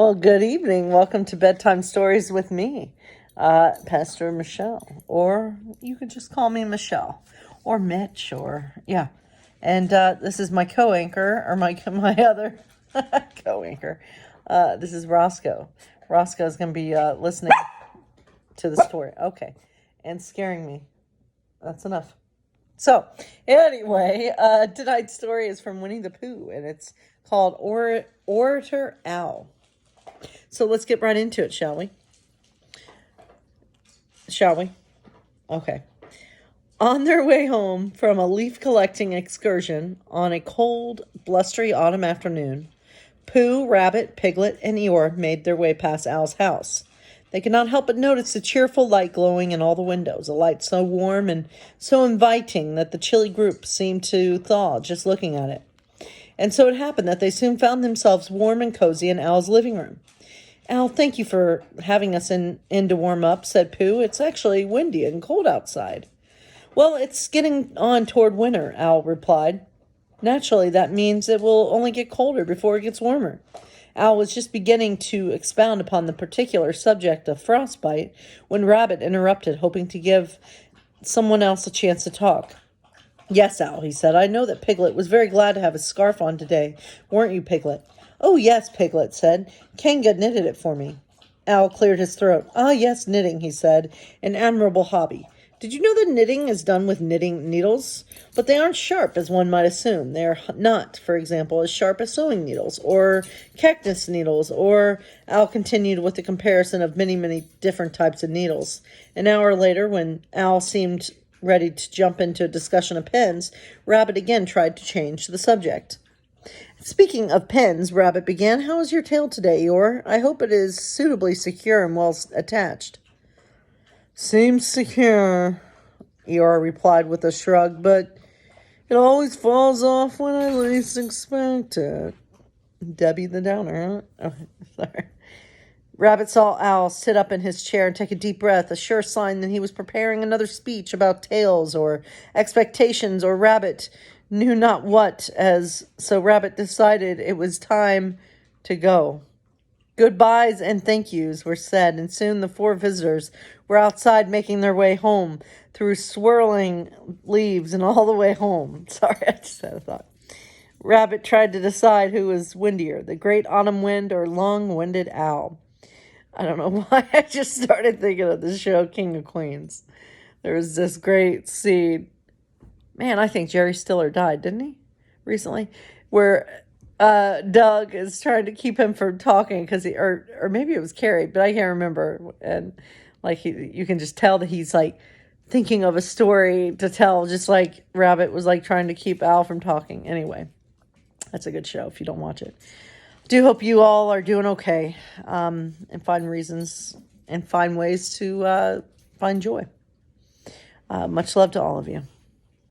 Well, good evening. Welcome to Bedtime Stories with me, Pastor Michelle. Or you could just call me Michelle or Mitch yeah. And this is my co-anchor or my other co-anchor. This is Roscoe. Roscoe is going to be listening to the story. Okay. And scaring me. That's enough. So, anyway, tonight's story is from Winnie the Pooh, and it's called Orator Owl. So let's get right into it, shall we? Okay. On their way home from a leaf-collecting excursion on a cold, blustery autumn afternoon, Pooh, Rabbit, Piglet, and Eeyore made their way past Owl's house. They could not help but notice the cheerful light glowing in all the windows, a light so warm and so inviting that the chilly group seemed to thaw just looking at it. And so it happened that they soon found themselves warm and cozy in Owl's living room. "Al, thank you for having us in to warm up," said Pooh. "It's actually windy and cold outside." "Well, it's getting on toward winter," Al replied. "Naturally, that means it will only get colder before it gets warmer." Al was just beginning to expound upon the particular subject of frostbite when Rabbit interrupted, hoping to give someone else a chance to talk. "Yes, Al," he said, "I know that Piglet was very glad to have his scarf on today. Weren't you, Piglet?" "Oh, yes," Piglet said. "Kanga knitted it for me." Al cleared his throat. "Ah, yes, knitting," he said. "An admirable hobby. Did you know that knitting is done with knitting needles? But they aren't sharp, as one might assume. They are not, for example, as sharp as sewing needles, or cactus needles, or—" Al continued with a comparison of many different types of needles. An hour later, when Al seemed ready to jump into a discussion of pens, Rabbit again tried to change the subject. "Speaking of pens," Rabbit began, "how is your tail today, Eeyore? I hope it is suitably secure and well attached." "Seems secure," Eeyore replied with a shrug, "but it always falls off when I least expect it." Debbie the Downer, huh? Oh, sorry. Rabbit saw Owl sit up in his chair and take a deep breath, a sure sign that he was preparing another speech about tails or expectations or Rabbit knew not what, so Rabbit decided it was time to go. Goodbyes and thank yous were said, and soon the four visitors were outside making their way home through swirling leaves and all the way home. Sorry, I just had a thought. Rabbit tried to decide who was windier, the great autumn wind or long-winded Owl. I don't know why I just started thinking of the show King of Queens. There was this great scene. Man, I think Jerry Stiller died, didn't he? Recently. Where Doug is trying to keep him from talking because or maybe it was Carrie, but I can't remember. And like you can just tell that he's like thinking of a story to tell, just like Rabbit was like trying to keep Al from talking. Anyway, that's a good show if you don't watch it. Do hope you all are doing okay, and find reasons and find ways to find joy. Much love to all of you.